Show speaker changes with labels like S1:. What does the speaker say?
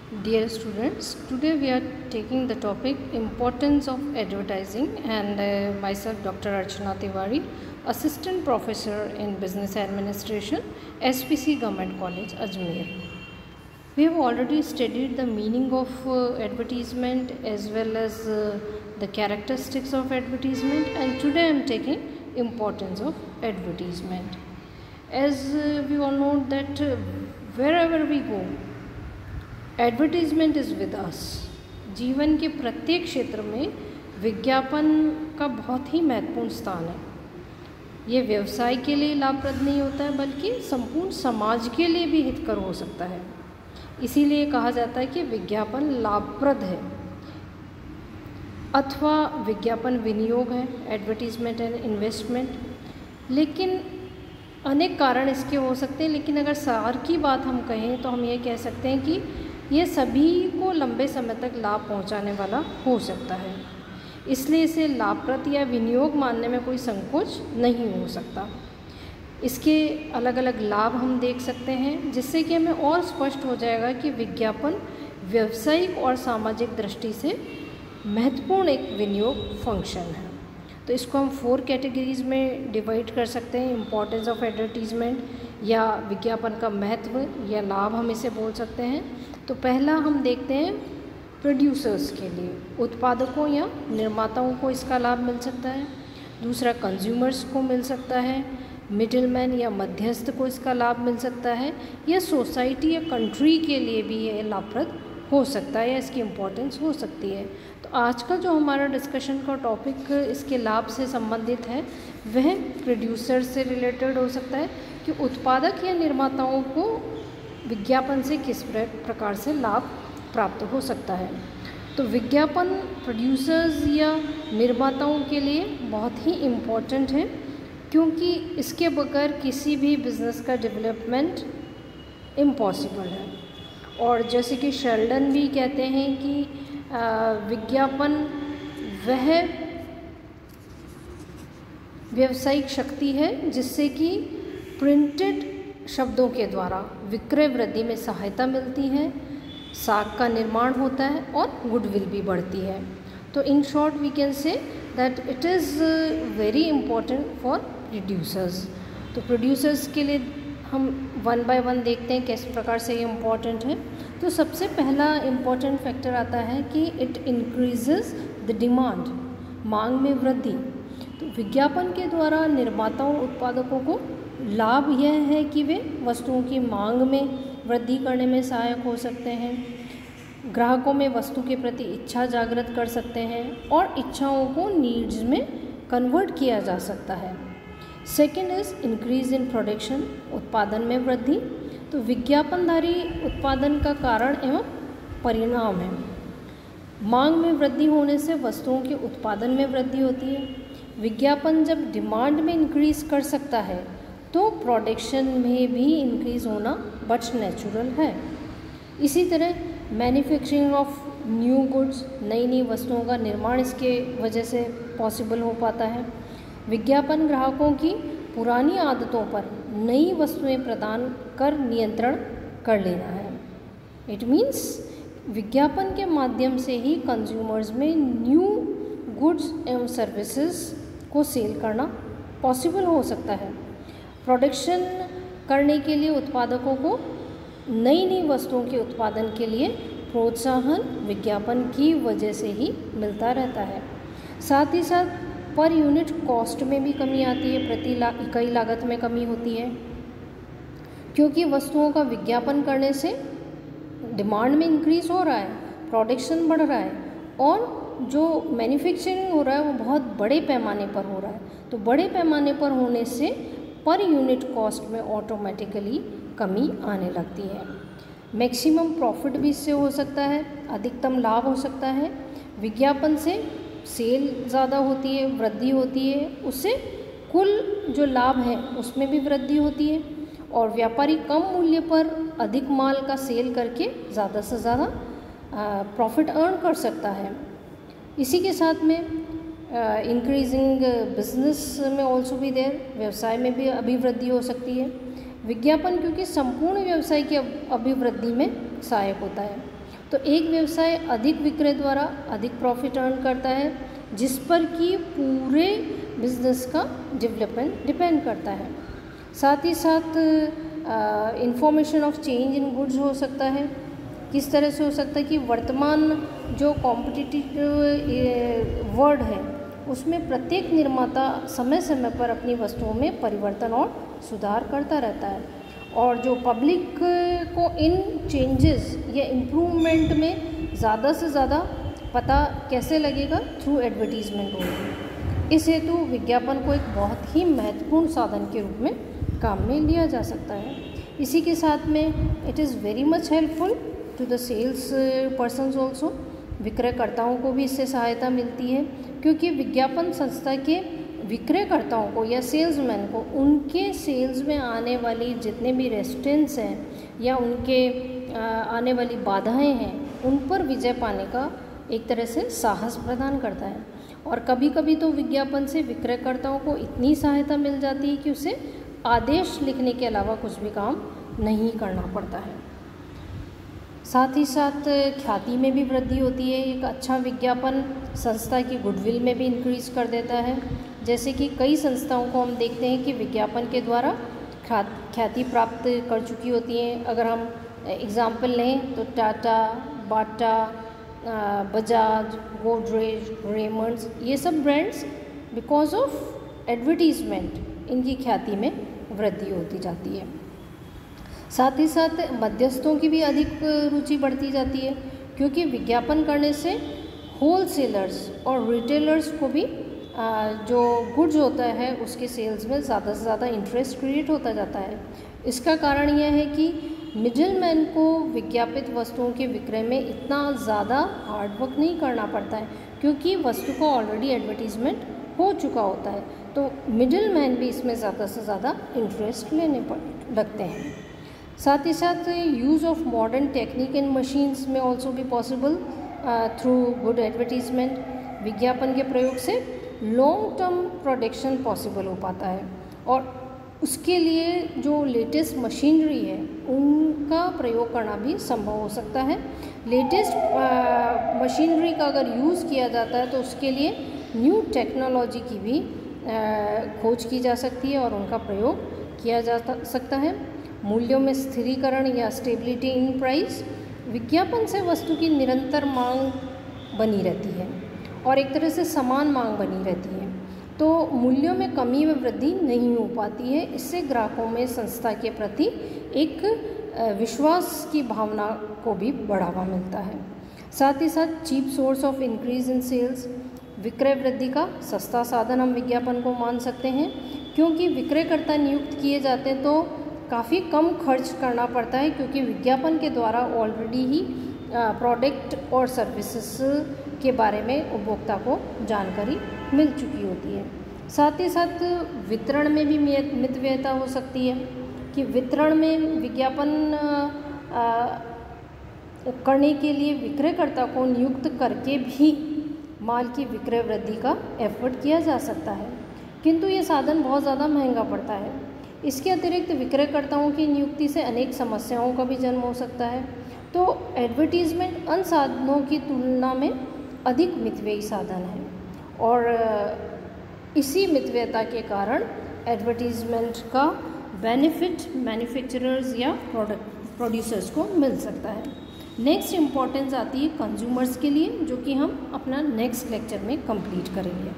S1: Dear students, today we are taking the topic importance of advertising and myself Dr. Archana Tiwari, Assistant Professor in Business Administration, SPC Government College, Ajmer. We have already studied the meaning of advertisement as well as the characteristics of advertisement, and today I am taking importance of advertisement. As we all know that wherever we go, advertisement is with us. जीवन के प्रत्येक क्षेत्र में विज्ञापन का बहुत ही महत्वपूर्ण स्थान है। ये व्यवसाय के लिए लाभप्रद नहीं होता है बल्कि संपूर्ण समाज के लिए भी हितकर हो सकता है। इसीलिए कहा जाता है कि विज्ञापन लाभप्रद है अथवा विज्ञापन विनियोग है, एडवर्टीज़मेंट एंड इन्वेस्टमेंट। लेकिन अनेक कारण इसके हो सकते हैं, लेकिन अगर सार की बात हम कहें तो हम ये कह सकते हैं कि ये सभी को लंबे समय तक लाभ पहुंचाने वाला हो सकता है। इसलिए इसे लाभप्रद या विनियोग मानने में कोई संकोच नहीं हो सकता। इसके अलग अलग लाभ हम देख सकते हैं, जिससे कि हमें और स्पष्ट हो जाएगा कि विज्ञापन व्यावसायिक और सामाजिक दृष्टि से महत्वपूर्ण एक विनियोग फंक्शन है। तो इसको हम 4 कैटेगरीज में डिवाइड कर सकते हैं। इम्पोर्टेंस ऑफ एडवर्टीज़मेंट या विज्ञापन का महत्व या लाभ हम इसे बोल सकते हैं। तो पहला हम देखते हैं प्रोड्यूसर्स के लिए, उत्पादकों या निर्माताओं को इसका लाभ मिल सकता है। दूसरा कंज्यूमर्स को मिल सकता है, मिडिलमैन या मध्यस्थ को इसका लाभ मिल सकता है, या सोसाइटी या कंट्री के लिए भी ये लाभप्रद हो सकता है या इसकी इम्पोर्टेंस हो सकती है। तो आज का जो हमारा डिस्कशन का टॉपिक इसके लाभ से संबंधित है वह प्रोड्यूसर से रिलेटेड हो सकता है कि उत्पादक या निर्माताओं को विज्ञापन से किस प्रकार से लाभ प्राप्त हो सकता है। तो विज्ञापन प्रोड्यूसर्स या निर्माताओं के लिए बहुत ही इम्पोर्टेंट है, क्योंकि इसके बगैर किसी भी बिज़नेस का डेवलपमेंट इम्पॉसिबल है। और जैसे कि शेल्डन भी कहते हैं कि विज्ञापन वह व्यावसायिक शक्ति है जिससे कि प्रिंटेड शब्दों के द्वारा विक्रय वृद्धि में सहायता मिलती है, साख का निर्माण होता है और गुडविल भी बढ़ती है। तो in short we can say that it is very important for producers. तो प्रोड्यूसर्स के लिए हम 1 बाय 1 देखते हैं किस प्रकार से ये इम्पॉर्टेंट है। तो सबसे पहला इम्पॉर्टेंट फैक्टर आता है कि इट इंक्रीजेस द डिमांड, मांग में वृद्धि। तो विज्ञापन के द्वारा निर्माताओं उत्पादकों को लाभ यह है कि वे वस्तुओं की मांग में वृद्धि करने में सहायक हो सकते हैं, ग्राहकों में वस्तु के प्रति इच्छा जागृत कर सकते हैं और इच्छाओं को नीड्स में कन्वर्ट किया जा सकता है। Second is increase in production, उत्पादन में वृद्धि। तो विज्ञापनधारी उत्पादन का कारण एवं परिणाम है। मांग में वृद्धि होने से वस्तुओं के उत्पादन में वृद्धि होती है। विज्ञापन जब डिमांड में इंक्रीज कर सकता है तो प्रोडक्शन में भी इंक्रीज होना बट नेचुरल है। इसी तरह मैन्युफैक्चरिंग ऑफ न्यू गुड्स, नई नई वस्तुओं का निर्माण इसके वजह से पॉसिबल हो पाता है। विज्ञापन ग्राहकों की पुरानी आदतों पर नई वस्तुएं प्रदान कर नियंत्रण कर लेना है। इट मीन्स विज्ञापन के माध्यम से ही कंज्यूमर्स में न्यू गुड्स एवं सर्विसेज को सेल करना पॉसिबल हो सकता है। प्रोडक्शन करने के लिए उत्पादकों को नई नई वस्तुओं के उत्पादन के लिए प्रोत्साहन विज्ञापन की वजह से ही मिलता रहता है। साथ ही साथ पर यूनिट कॉस्ट में भी कमी आती है, प्रति इकाई लागत में कमी होती है, क्योंकि वस्तुओं का विज्ञापन करने से डिमांड में इंक्रीज हो रहा है, प्रोडक्शन बढ़ रहा है और जो मैन्युफैक्चरिंग हो रहा है वो बहुत बड़े पैमाने पर हो रहा है। तो बड़े पैमाने पर होने से पर यूनिट कॉस्ट में ऑटोमेटिकली कमी आने लगती है। मैक्सिमम प्रॉफिट भी इससे हो सकता है, अधिकतम लाभ हो सकता है। विज्ञापन से सेल ज़्यादा होती है, वृद्धि होती है, उससे कुल जो लाभ है उसमें भी वृद्धि होती है और व्यापारी कम मूल्य पर अधिक माल का सेल करके ज़्यादा से ज़्यादा प्रॉफिट अर्न कर सकता है। इसी के साथ में इंक्रीजिंग बिजनेस में ऑल्सो भी देयर, व्यवसाय में भी अभिवृद्धि हो सकती है। विज्ञापन क्योंकि संपूर्ण व्यवसाय की अभिवृद्धि में सहायक होता है। तो एक व्यवसाय अधिक विक्रय द्वारा अधिक प्रॉफिट अर्न करता है, जिस पर कि पूरे बिजनेस का डेवलपमेंट डिपेंड करता है। साथ ही साथ information of change in goods हो सकता है। किस तरह से हो सकता है कि वर्तमान जो कॉम्पिटिटिव वर्ल्ड है उसमें प्रत्येक निर्माता समय समय पर अपनी वस्तुओं में परिवर्तन और सुधार करता रहता है, और जो पब्लिक को इन चेंजेस या इम्प्रूवमेंट में ज़्यादा से ज़्यादा पता कैसे लगेगा, थ्रू एडवर्टीज़मेंट होगी। इस हेतु विज्ञापन को एक बहुत ही महत्वपूर्ण साधन के रूप में काम में लिया जा सकता है। इसी के साथ में it is very much helpful to the sales persons also. विक्रयकर्ताओं को भी इससे सहायता मिलती है, क्योंकि विज्ञापन संस्था के विक्रयकर्ताओं को या सेल्समैन को उनके सेल्स में आने वाली जितने भी रेजिस्टेंस हैं या उनके आने वाली बाधाएं हैं उन पर विजय पाने का एक तरह से साहस प्रदान करता है। और कभी कभी तो विज्ञापन से विक्रयकर्ताओं को इतनी सहायता मिल जाती है कि उसे आदेश लिखने के अलावा कुछ भी काम नहीं करना पड़ता है। साथ ही साथ ख्याति में भी वृद्धि होती है। एक अच्छा विज्ञापन संस्था की गुडविल में भी इंक्रीज़ कर देता है। जैसे कि कई संस्थाओं को हम देखते हैं कि विज्ञापन के द्वारा ख्याति प्राप्त कर चुकी होती हैं। अगर हम एग्ज़ाम्पल लें तो टाटा, बाटा, बजाज, गोदरेज, रेमंड्स, ये सब ब्रांड्स बिकॉज ऑफ एडवर्टीज़मेंट इनकी ख्याति में वृद्धि होती जाती है। साथ ही साथ मध्यस्थों की भी अधिक रुचि बढ़ती जाती है, क्योंकि विज्ञापन करने से होलसेलर्स और रिटेलर्स को भी जो गुड्स होता है उसके सेल्स में ज़्यादा से ज़्यादा इंटरेस्ट क्रिएट होता जाता है। इसका कारण यह है कि मिडिलमैन को विज्ञापित वस्तुओं के विक्रय में इतना ज़्यादा हार्डवर्क नहीं करना पड़ता है, क्योंकि वस्तु का ऑलरेडी एडवर्टीज़मेंट हो चुका होता है। तो मिडिलमैन भी इसमें ज़्यादा से ज़्यादा इंटरेस्ट लेने लगते हैं। साथ ही साथ use of modern technique and machines में ऑल्सो भी पॉसिबल थ्रू गुड एडवर्टीज़मेंट। विज्ञापन के प्रयोग से लॉन्ग टर्म प्रोडक्शन पॉसिबल हो पाता है, और उसके लिए जो लेटेस्ट मशीनरी है उनका प्रयोग करना भी संभव हो सकता है। लेटेस्ट मशीनरी का अगर यूज़ किया जाता है तो उसके लिए न्यू टेक्नोलॉजी की भी खोज की जा सकती है और उनका प्रयोग किया जा सकता है। मूल्यों में स्थिरीकरण या स्टेबिलिटी इन प्राइस, विज्ञापन से वस्तु की निरंतर मांग बनी रहती है और एक तरह से समान मांग बनी रहती है, तो मूल्यों में कमी व वृद्धि नहीं हो पाती है। इससे ग्राहकों में संस्था के प्रति एक विश्वास की भावना को भी बढ़ावा मिलता है। साथ ही साथ cheap source of increase in sales, विक्रय वृद्धि का सस्ता साधन हम विज्ञापन को मान सकते हैं, क्योंकि विक्रयकर्ता नियुक्त किए जाते हैं तो काफ़ी कम खर्च करना पड़ता है, क्योंकि विज्ञापन के द्वारा ऑलरेडी ही प्रोडक्ट और सर्विसेज के बारे में उपभोक्ता को जानकारी मिल चुकी होती है। साथ ही साथ वितरण में भी मितव्ययता हो सकती है कि वितरण में विज्ञापन करने के लिए विक्रयकर्ता को नियुक्त करके भी माल की विक्रय वृद्धि का एफर्ट किया जा सकता है, किंतु ये साधन बहुत ज़्यादा महंगा पड़ता है। इसके अतिरिक्त विक्रयकर्ताओं की नियुक्ति से अनेक समस्याओं का भी जन्म हो सकता है। तो एडवर्टीज़मेंट अन्य साधनों की तुलना में अधिक मितव्ययी साधन है, और इसी मितव्ययता के कारण एडवर्टीज़मेंट का बेनिफिट मैन्युफैक्चरर्स या प्रोड्यूसर्स को मिल सकता है। नेक्स्ट इम्पॉर्टेंस आती है कंज्यूमर्स के लिए, जो कि हम अपना नेक्स्ट लेक्चर में कंप्लीट करेंगे।